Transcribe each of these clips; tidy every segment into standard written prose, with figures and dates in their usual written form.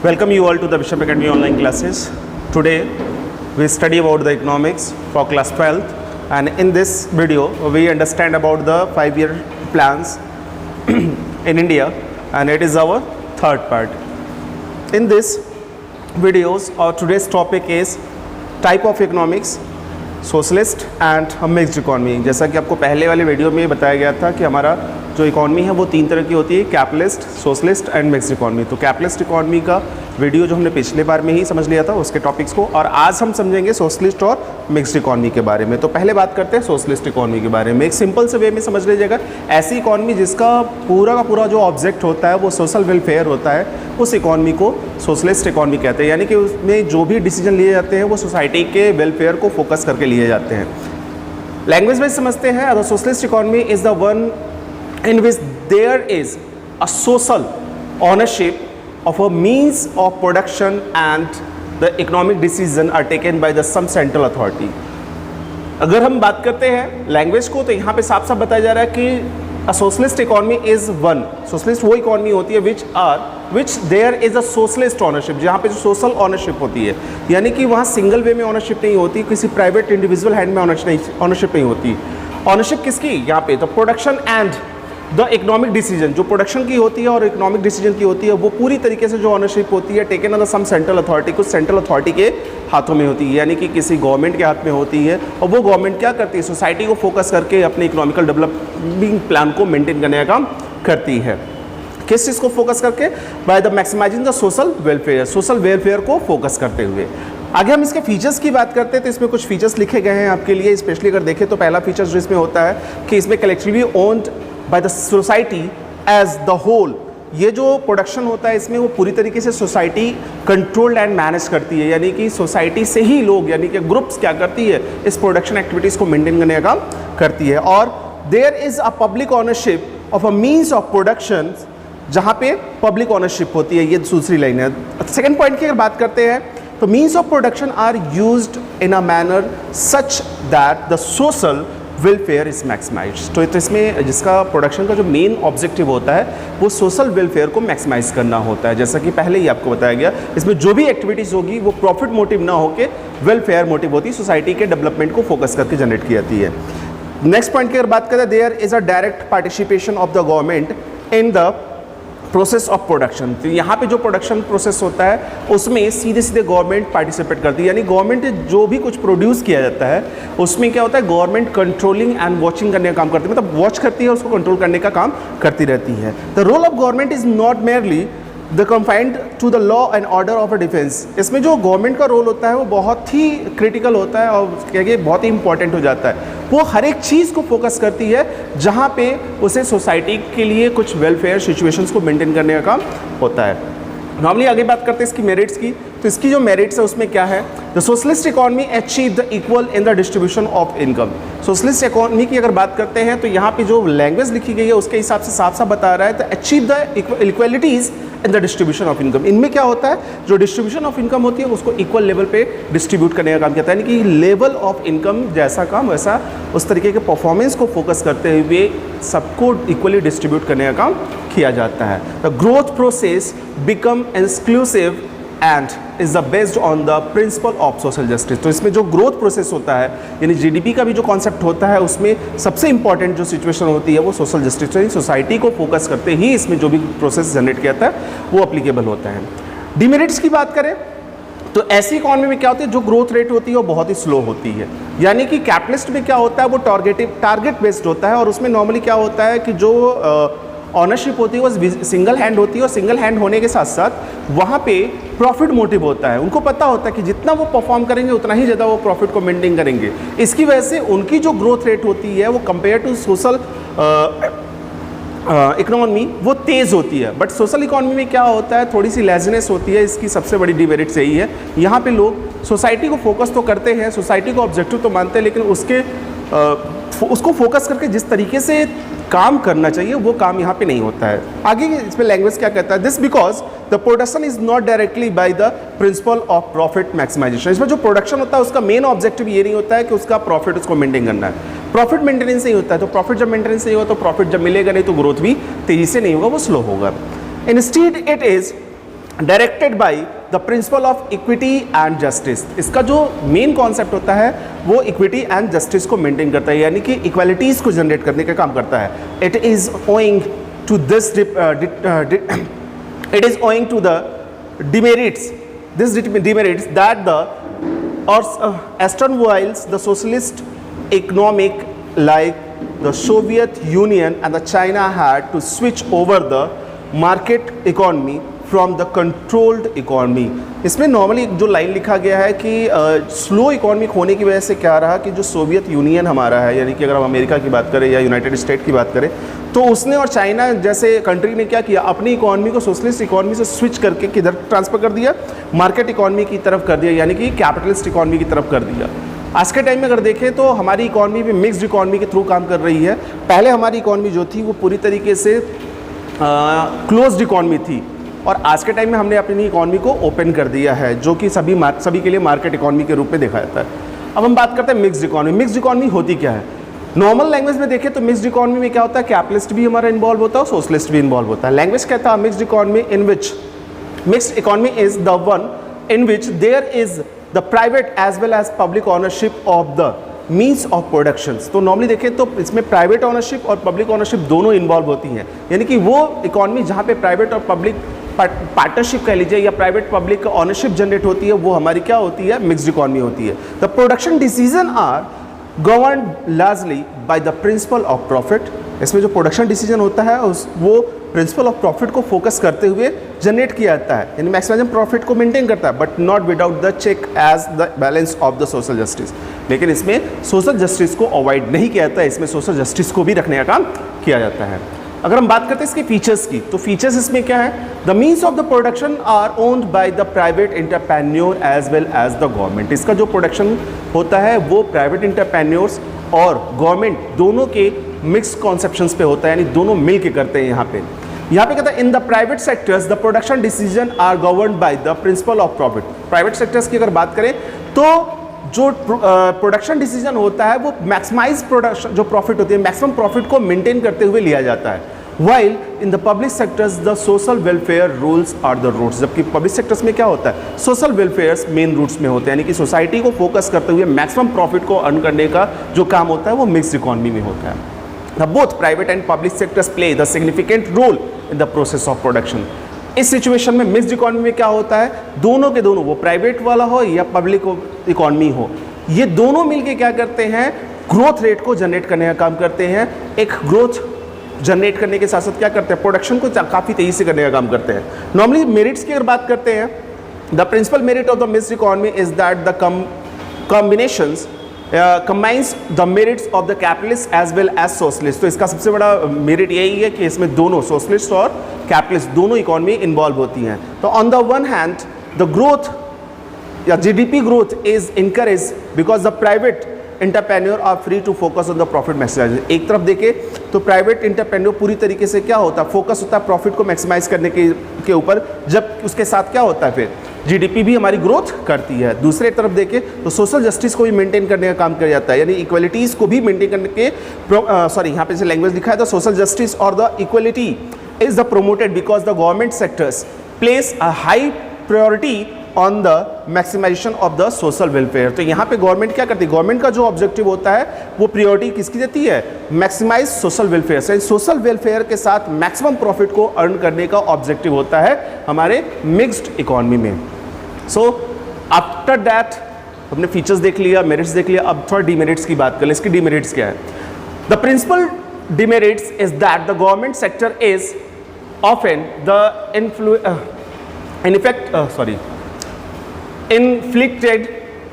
Welcome you all to the Bishop Academy online classes. Today we study about the economics for class 12th, and in this video we understand about the 5-year plans in India, and it is our third part. In this videos our today's topic is type of economics, socialist and mixed economy. जैसा कि आपको पहले वाले video में बताया गया था कि हमारा जो इकॉनमी है वो 3 तरह की होती है, capitalist, socialist and mixed economy. तो कैपिटलिस्ट इकॉनमी का वीडियो जो हमने पिछले बार में ही समझ लिया था उसके टॉपिक्स को, और आज हम समझेंगे सोशलिस्ट और मिक्स्ड इकॉनमी के बारे में। तो पहले बात करते हैं सोशलिस्ट इकॉनमी के बारे में। एक सिंपल से वे में समझ लीजिएगा, ऐसी इकॉनमी जिसका पूरा का पूरा जो ऑब्जेक्ट होता है वो सोशल वेलफेयर होता है, उस इकॉनमी को सोशलिस्ट इकॉनमी कहते हैं। यानी कि उसमें जो भी डिसीजन लिए जाते हैं वो सोसाइटी के वेलफेयर को फोकस करके लिए जाते हैं। लैंग्वेज में समझते हैं, the socialist economy is the one in which there is a social ownership of a means of production and the economic decision are taken by the some central authority। अगर हम बात करते हैं लैंग्वेज को, तो यहाँ पे साफ साफ बताया जा रहा है कि a socialist economy is one, socialist वो इकॉनमी होती है which there is a socialist ownership, जहाँ पे जो सोशल ऑनरशिप होती है, यानी कि वहाँ सिंगल वे में ऑनरशिप नहीं होती, किसी प्राइवेट इंडिविजुअल हैंड में ऑनरशिप नहीं होती। ऑनरशिप किसकी यहाँ पे, तो production and the economic decision, जो प्रोडक्शन की होती है और इकोनॉमिक डिसीजन की होती है, वो पूरी तरीके से जो ऑनरशिप होती है taken on the some central authority, कुछ सेंट्रल अथॉरिटी के हाथों में होती है, यानी कि किसी गवर्नमेंट के हाथ में होती है। और वो गवर्नमेंट क्या करती है, सोसाइटी को फोकस करके अपने इकोनॉमिकल डेवलपिंग प्लान को मेंटेन करने का काम करती है। किस चीज़ को फोकस करके, by the maximising the social welfare, social welfare को फोकस करते हुए। आगे हम इसके फीचर्स की बात करते हैं, तो इसमें कुछ फीचर्स लिखे गए हैं आपके लिए। स्पेशली अगर देखें तो पहला फीचर जो इसमें होता है कि इसमें collectively owned by the society as the whole. ये जो प्रोडक्शन होता है इसमें वो पूरी तरीके से सोसाइटी कंट्रोल्ड एंड मैनेज करती है, यानी कि सोसाइटी से ही लोग, यानी कि ग्रुप्स क्या करती है, इस प्रोडक्शन एक्टिविटीज़ को मेंटेन करने का काम करती है। और there is a public ownership of a means of production, जहाँ पे पब्लिक ऑनरशिप होती है। ये दूसरी लाइन है। सेकेंड पॉइंट की अगर बात करते हैं तो means of production are used in a manner such that the social welfare is maximise. तो इसमें जिसका प्रोडक्शन का जो मेन ऑब्जेक्टिव होता है वो सोशल वेलफेयर को मैक्सिमाइज करना होता है। जैसा कि पहले ही आपको बताया गया, इसमें जो भी एक्टिविटीज़ होगी वो प्रॉफिट मोटिव ना होकर वेलफेयर मोटिव होती है, सोसाइटी के डेवलपमेंट को फोकस करके जनरेट की जाती है। नेक्स्ट पॉइंट की अगर बात करें, there is a direct participation of the government in the process of production. तो यहाँ पे जो प्रोडक्शन प्रोसेस होता है उसमें सीधे सीधे गवर्नमेंट पार्टिसिपेट करती है, यानी गवर्नमेंट जो भी कुछ प्रोड्यूस किया जाता है उसमें क्या होता है, गवर्नमेंट कंट्रोलिंग एंड वॉचिंग करने का काम करती है, मतलब वॉच करती है, उसको कंट्रोल करने का काम करती रहती है। The role of government is not merely the confined to the law and order of a defence. इसमें जो गवर्नमेंट का रोल होता है वो बहुत ही क्रिटिकल होता है और क्या बहुत ही इंपॉर्टेंट हो जाता है। वो हर एक चीज़ को फोकस करती है जहाँ पे उसे सोसाइटी के लिए कुछ वेलफेयर सिचुएशंस को मेंटेन करने का काम होता है। नॉर्मली आगे बात करते हैं इसकी मेरिट्स की, तो इसकी जो मेरिट्स है उसमें क्या है, the socialist economy achieve the equal in the distribution of income. Socialist economy की अगर बात करते हैं तो यहाँ पे जो लैंग्वेज लिखी गई है उसके हिसाब से साफ साफ बता रहा है, तो achieve the equalities in the distribution of income. इनमें क्या होता है, जो डिस्ट्रीब्यूशन ऑफ इनकम होती है उसको इक्वल लेवल पे डिस्ट्रीब्यूट करने का काम किया है, यानी कि लेवल ऑफ इनकम जैसा काम वैसा उस तरीके के परफॉर्मेंस को फोकस करते हुए सबको इक्वली डिस्ट्रीब्यूट करने का काम किया जाता है। The growth process become exclusive and is the based on the principle of social justice. तो इसमें जो ग्रोथ प्रोसेस होता है, यानी जीडीपी का भी जो कॉन्सेप्ट होता है, उसमें सबसे इंपॉर्टेंट जो सिचुएशन होती है वो सोशल जस्टिस, यानी सोसाइटी को फोकस करते ही इसमें जो भी प्रोसेस जनरेट किया जाता है वो अप्लीकेबल होता है। डिमेरिट्स की बात करें तो ऐसी इकॉनमी में क्या होती है, जो ग्रोथ रेट होती है वो बहुत ही स्लो होती है, यानी कि कैपिटलिस्ट में क्या होता है वो टारगेट बेस्ड होता है, और उसमें नॉर्मली क्या होता है कि जो ऑनरशिप होती है वो सिंगल हैंड होती है, और सिंगल हैंड होने के साथ साथ वहाँ पे प्रॉफिट मोटिव होता है। उनको पता होता है कि जितना वो परफॉर्म करेंगे उतना ही ज़्यादा वो प्रॉफिट को मेंटेन करेंगे। इसकी वजह से उनकी जो ग्रोथ रेट होती है वो कंपेयर टू सोशल इकोनॉमी वो तेज़ होती है। बट सोशल इकोनॉमी में क्या होता है, थोड़ी सी लेजीनेस होती है। इसकी सबसे बड़ी डिमेरिट यही है, यहाँ पे लोग सोसाइटी को फोकस तो करते हैं, सोसाइटी को ऑब्जेक्टिव तो मानते हैं, लेकिन उसको फोकस करके जिस तरीके से काम करना चाहिए वो काम यहाँ पे नहीं होता है। आगे इसमें लैंग्वेज क्या कहता है, this because the production is not directly by the principle of profit maximisation. इसमें जो प्रोडक्शन होता है उसका मेन ऑब्जेक्टिव ये नहीं होता है कि उसका प्रॉफिट उसको मेंटेन करना है, प्रॉफिट मेंटेनेंस नहीं होता है। तो प्रॉफिट जब मेंटेनेंस नहीं होगा तो प्रॉफिट जब मिलेगा नहीं तो ग्रोथ भी तेजी से नहीं होगा, वो स्लो होगा। Instead it is directed by the principle of equity and justice. इसका जो मेन कॉन्सेप्ट होता है वो इक्विटी एंड जस्टिस को मेंटेन करता है, यानी कि इक्वालिटीज को जनरेट करने का काम करता है। It is owing to this it is owing to the demerits that the erstwhile the socialist economic like the Soviet Union and the China had to switch over the market economy from the controlled economy। इसमें normally जो line लिखा गया है कि slow economic होने की वजह से क्या रहा कि जो सोवियत यूनियन हमारा है, यानी कि अगर हम अमेरिका की बात करें या यूनाइटेड स्टेट की बात करें, तो उसने और चाइना जैसे कंट्री ने क्या किया, अपनी इकोनॉमी को सोशलिस्ट इकोनॉमी से स्विच करके किधर ट्रांसफर कर दिया, मार्केट इकोनॉमी की तरफ कर दिया, यानी कि कैपिटलिस्ट इकोनॉमी की तरफ कर दिया। आज के टाइम में अगर देखें तो हमारी इकोनॉमी भी मिक्स्ड इकोनॉमी के थ्रू काम कर रही है। पहले हमारी इकोनॉमी जो थी वो पूरी तरीके से क्लोज्ड इकोनॉमी थी, और आज के टाइम में हमने अपनी इकोनॉमी को ओपन कर दिया है, जो कि सभी के लिए मार्केट इकोनॉमी के रूप में देखा जाता है। अब हम बात करते हैं मिक्स्ड इकोनॉमी। मिक्स्ड इकोनॉमी होती क्या है? नॉर्मल लैंग्वेज में देखें तो मिक्स्ड इकोनॉमी में क्या होता है, कैपिटलिस्ट भी हमारा इन्वॉल्व होता है और सोशलिस्ट भी इन्वॉल्व होता है। लैंग्वेज कहता है mixed economy in which mixed economy is the one in which there is the private as well as public ownership of the means of productions. तो नॉर्मली देखें तो इसमें प्राइवेट ऑनरशिप और पब्लिक ऑनरशिप दोनों involve होती हैं, यानी कि वो इकोनॉमी जहाँ पे प्राइवेट और पब्लिक पार्टनरशिप कह लीजिए या प्राइवेट पब्लिक ऑनरशिप जनरेट होती है, वो हमारी क्या होती है, मिक्स्ड इकोनॉमी होती है। The production decision are governed largely by the principle of profit. इसमें जो प्रोडक्शन डिसीजन होता है वो प्रिंसिपल ऑफ प्रॉफिट को फोकस करते हुए जनरेट किया जाता है, यानी मैक्सिमम प्रॉफिट को मेंटेन करता है, but not without the check as the balance of the social justice. लेकिन इसमें सोशल जस्टिस को अवॉइड नहीं किया जाता है, इसमें सोशल जस्टिस को भी रखने का काम किया जाता है। अगर हम बात करते हैं इसके फीचर्स की, तो फीचर्स इसमें क्या है, the means of the production are owned by the private entrepreneur as well as the government. इसका जो प्रोडक्शन होता है वो प्राइवेट एंटरप्रेन्योर्स और गवर्नमेंट दोनों के मिक्स कॉन्सेप्शंस पे होता है, यानी दोनों मिल के करते हैं। यहाँ पे कहता है in the private sectors the production decision are governed by the principle of profit. Private sectors की अगर बात करें तो जो प्रोडक्शन डिसीजन होता है वो मैक्सिमाइज प्रोडक्शन जो प्रॉफिट होती है, मैक्सिमम प्रॉफिट को मेंटेन करते हुए लिया जाता है। While in the public sectors the social welfare rules are the roots. जबकि पब्लिक सेक्टर्स में क्या होता है, सोशल वेलफेयर्स मेन रूट्स में होते हैं, यानी कि सोसाइटी को फोकस करते हुए मैक्सिमम प्रॉफिट को अर्न करने का जो काम होता है वो मिक्स्ड इकोनॉमी में होता है। The both private and public sectors play the significant role in the process of production. इस सिचुएशन में मिक्स्ड इकोनॉमी में क्या होता है, दोनों के दोनों, वो प्राइवेट वाला हो या पब्लिक इकोनॉमी हो, ये दोनों मिलके क्या करते हैं, ग्रोथ रेट को जनरेट करने का काम करते हैं। एक ग्रोथ जनरेट करने के साथ साथ क्या करते हैं, प्रोडक्शन को काफ़ी तेज़ी से करने का काम करते हैं। नॉर्मली मेरिट्स की अगर बात करते हैं, the principal merit of the mixed economy is that the combinations combines the merits of the capitalist as well as socialist. तो इसका सबसे बड़ा मेरिट यही है कि इसमें दोनों सोशलिस्ट और कैपिटलिस्ट दोनों इकोनॉमी इन्वॉल्व होती हैं। तो on the one hand the growth या GDP growth is encourage because the private entrepreneur are free to focus on the profit maximisation. एक तरफ देखें तो प्राइवेट एंटरप्रेन्योर पूरी तरीके से क्या होता है, फोकस होता है प्रॉफिट को मैक्सिमाइज करने के ऊपर, जब उसके साथ क्या होता है फिर जीडीपी भी हमारी ग्रोथ करती है। दूसरे तरफ देखें तो सोशल जस्टिस को भी मेंटेन करने का काम किया जाता है, यानी इक्वलिटीज़ को भी मेंटेन करने के यहाँ पे से लैंग्वेज लिखा है, द सोशल जस्टिस और the equality is the promoted because the government sectors place a high priority on the maximisation of the social welfare. तो यहाँ पे गवर्नमेंट क्या करती है, गवर्नमेंट का जो ऑब्जेक्टिव होता है वो प्रायोरिटी किसकी देती है, मैक्सिमाइज सोशल वेलफेयर से। सोशल वेलफेयर के साथ मैक्सिमम प्रॉफिट को अर्न करने का ऑब्जेक्टिव होता है हमारे मिक्स्ड इकोनॉमी में। सो आफ्टर दैट हमने फीचर्स देख लिया, मेरिट्स देख लिया, अब थोड़ा डिमेरिट्स की बात कर ले। इसकी डिमेरिट्स क्या है, the principal demerits is that the government sector is often the inflicted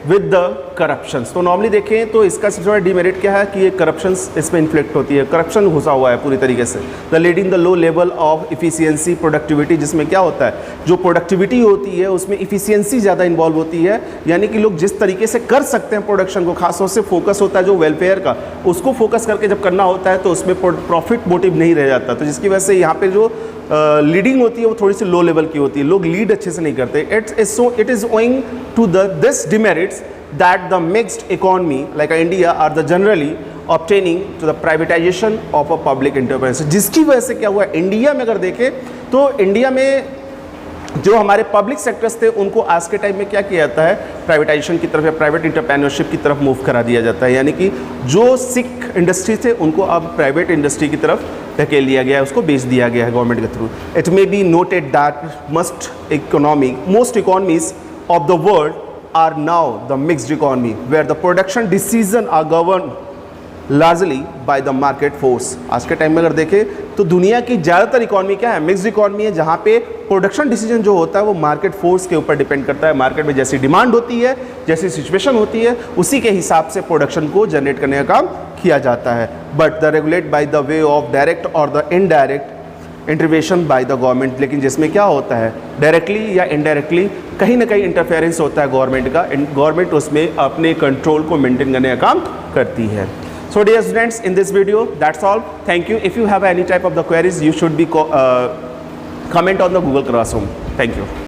with the corruptions। तो नॉर्मली देखें तो इसका सबसे बड़ा डिमेरिट क्या है कि ये करप्शंस इसमें इन्फ्लिक्ट होती है, करप्शन घुसा हुआ है पूरी तरीके से। The leading the low level of efficiency productivity, जिसमें क्या होता है, जो प्रोडक्टिविटी होती है उसमें इफिशियंसी ज़्यादा इन्वॉल्व होती है, यानी कि लोग जिस तरीके से कर सकते हैं प्रोडक्शन को, खासतौर से फोकस होता है जो वेलफेयर का, उसको फोकस करके जब करना होता है तो उसमें प्रॉफिट मोटिव नहीं रह जाता। तो जिसकी वजह से यहाँ पे जो लीडिंग होती है वो थोड़ी सी लो लेवल की होती है, लोग लीड अच्छे से नहीं करते। It is owing to this demerits that the mixed economy like India are the generally obtaining to the privatisation of a public enterprise. जिसकी वजह से क्या हुआ, इंडिया में अगर देखें तो इंडिया में जो हमारे पब्लिक सेक्टर्स थे उनको आज के टाइम में क्या किया जाता है, प्राइवेटाइजेशन की तरफ या प्राइवेट इंटरप्रेन्योरशिप की तरफ मूव करा दिया जाता है, यानी कि जो सिक इंडस्ट्री थे उनको अब प्राइवेट इंडस्ट्री की तरफ धकेल दिया गया है, उसको बेच दिया गया है गवर्नमेंट के through. It may be noted that most economies of the world are now the mixed economy where the production decision are governed largely by the market force। आज के टाइम में अगर देखें तो दुनिया की ज़्यादातर इकोनॉमी क्या है, मिक्स्ड इकोनॉमी है, जहाँ पे प्रोडक्शन डिसीजन जो होता है वो मार्केट फोर्स के ऊपर डिपेंड करता है। मार्केट में जैसी डिमांड होती है, जैसी सिचुएशन होती है, उसी के हिसाब से प्रोडक्शन को जनरेट करने का काम किया जाता है। But the regulate by the way of direct और the indirect intervention by the government, लेकिन जिसमें क्या होता है डायरेक्टली या इनडायरेक्टली कहीं ना कहीं इंटरफेरेंस होता है गवर्नमेंट का। गवर्नमेंट उसमें अपने कंट्रोल को मेंटेन करने का काम करती है। So dear students, in this video that's all. Thank you. If you have any type of the queries you should be comment on the Google classroom. Thank you.